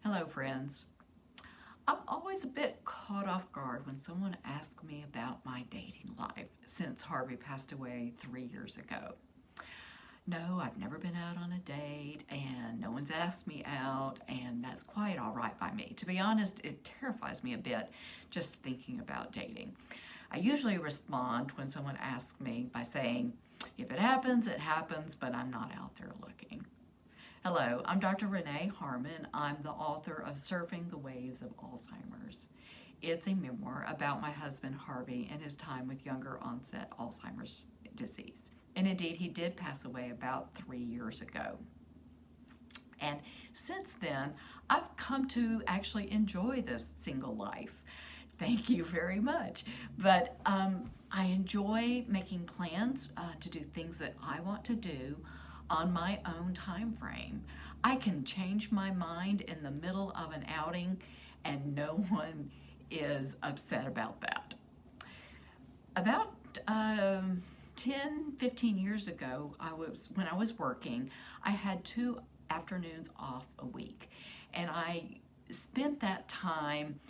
Hello, friends. I'm always a bit caught off guard when someone asks me about my dating life since Harvey passed away 3 years ago. No, I've never been out on a date, and no one's asked me out, and that's quite all right by me. To be honest, it terrifies me a bit just thinking about dating. I usually respond when someone asks me by saying, if it happens, but I'm not out there looking. Hello, I'm Dr. Renee Harmon. I'm the author of Surfing the Waves of Alzheimer's. It's a memoir about my husband Harvey and his time with younger onset Alzheimer's disease. And indeed, he did pass away about 3 years ago. And since then, I've come to actually enjoy this single life. Thank you very much. But I enjoy making plans to do things that I want to do on my own time frame. I can change my mind in the middle of an outing and no one is upset about that. About 10-15 years ago, when I was working, I had 2 afternoons off a week, and I spent that time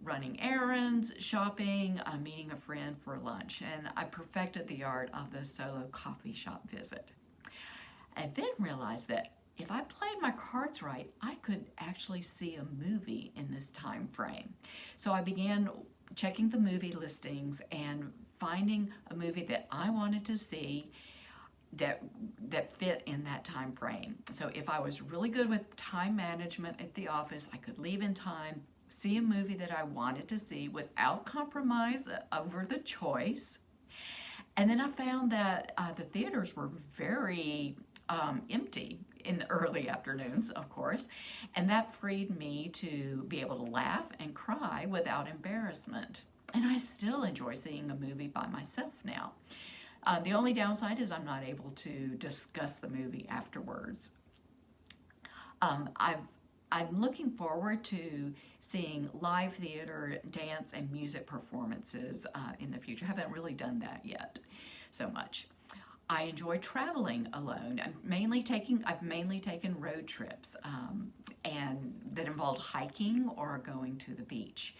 running errands, shopping, meeting a friend for lunch, and I perfected the art of the solo coffee shop visit. I then realized that if I played my cards right, I could actually see a movie in this time frame. So I began checking the movie listings and finding a movie that I wanted to see that fit in that time frame. So if I was really good with time management at the office, I could leave in time, see a movie that I wanted to see without compromise over the choice. And then I found that the theaters were very empty in the early afternoons, of course, and that freed me to be able to laugh and cry without embarrassment. And I still enjoy seeing a movie by myself now. The only downside is I'm not able to discuss the movie afterwards. I'm looking forward to seeing live theater, dance, and music performances in the future. I haven't really done that yet so much. I enjoy traveling alone. I've mainly taken road trips and that involved hiking or going to the beach.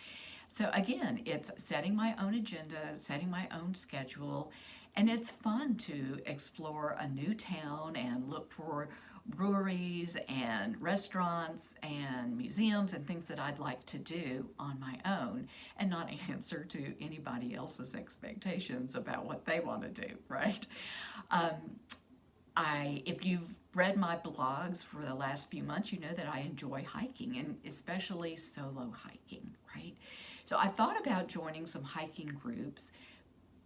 So again, it's setting my own agenda, setting my own schedule, and it's fun to explore a new town and look for breweries and restaurants and museums and things that I'd like to do on my own and not answer to anybody else's expectations about what they want to do, right? If you've read my blogs for the last few months, you know that I enjoy hiking, and especially solo hiking, right? So I thought about joining some hiking groups,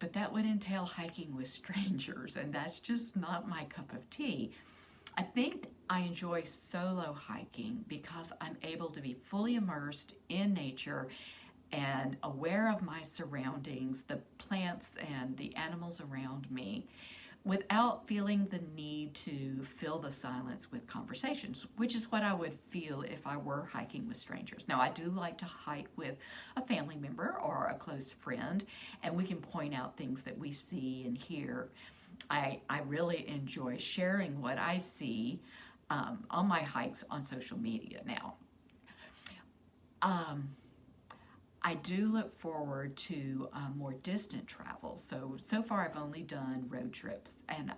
but that would entail hiking with strangers, and that's just not my cup of tea. I think I enjoy solo hiking because I'm able to be fully immersed in nature and aware of my surroundings, the plants and the animals around me, without feeling the need to fill the silence with conversations, which is what I would feel if I were hiking with strangers. Now, I do like to hike with a family member or a close friend, and we can point out things that we see and hear. I really enjoy sharing what I see on my hikes on social media now. I do look forward to more distant travel. So far I've only done road trips, and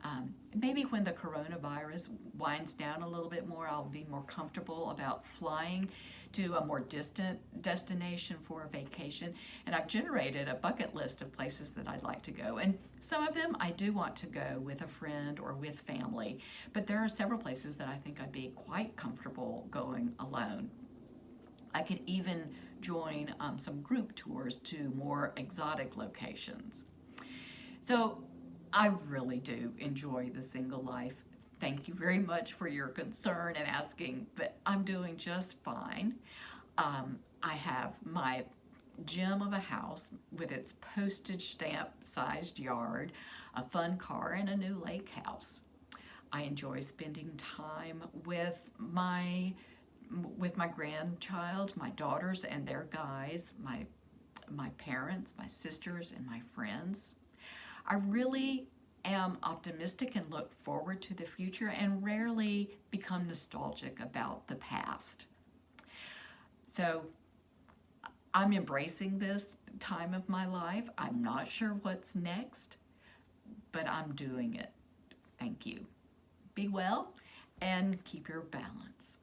maybe when the coronavirus winds down a little bit more, I'll be more comfortable about flying to a more distant destination for a vacation. And I've generated a bucket list of places that I'd like to go. And some of them I do want to go with a friend or with family, but there are several places that I think I'd be quite comfortable going alone. I could even join some group tours to more exotic locations. So I really do enjoy the single life. Thank you very much for your concern and asking, but I'm doing just fine. I have my gem of a house with its postage stamp sized yard, a fun car, and a new lake house. I enjoy spending time with my grandchild, my daughters and their guys, my parents, my sisters, and my friends. I really am optimistic and look forward to the future and rarely become nostalgic about the past. So I'm embracing this time of my life. I'm not sure what's next, but I'm doing it. Thank you. Be well and keep your balance.